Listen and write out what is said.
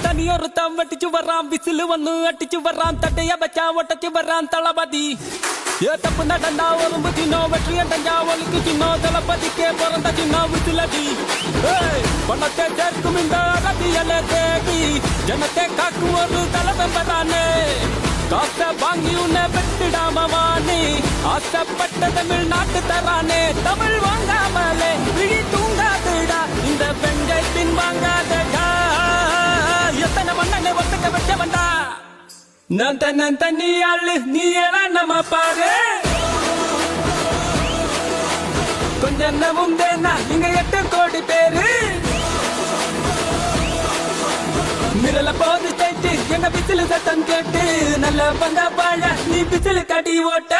தனியொருத்தம் வெட்டிச்சு வர்றான் விசிலு ஒண்ணு அட்டிச்சு வர்றான் தட்டைய வச்சா ஒட்டச்சு வர்றான் தளபதி தப்பு நடந்தா ஒரு சின்ன வெற்றி அடைஞ்சா ஒலிக்கு சின்ன தளபதிக்கே பிறந்த சின்ன விசிலடி பணத்தை சேர்க்கும் இந்த அரசியலை தேடி ஜனத்தை காக்கும் ஒரு தலைவரானே காசை வாங்கி உன்னை வெட்டிடாம வாணி ஆசைப்பட்ட தமிழ்நாட்டு தரானே தமிழ் வாங்காமலே விழி தூங்காதுடா இந்த பெண்கை பின் வாங்காதடா எத்தனை மண்ணனை ஒத்துக்க வச்ச வந்தா நான் தண்ணி ஆளு நீ எல்லாம் நம்ம பாரு கொஞ்சம் நவும் தேனா இங்க 8 கோடி பேரு மிரல போது தைட்டு என்ன விசிலு சத்தம் கேட்டு நல்ல வந்த பாழ நீ விசிலு கட்டி ஓட்ட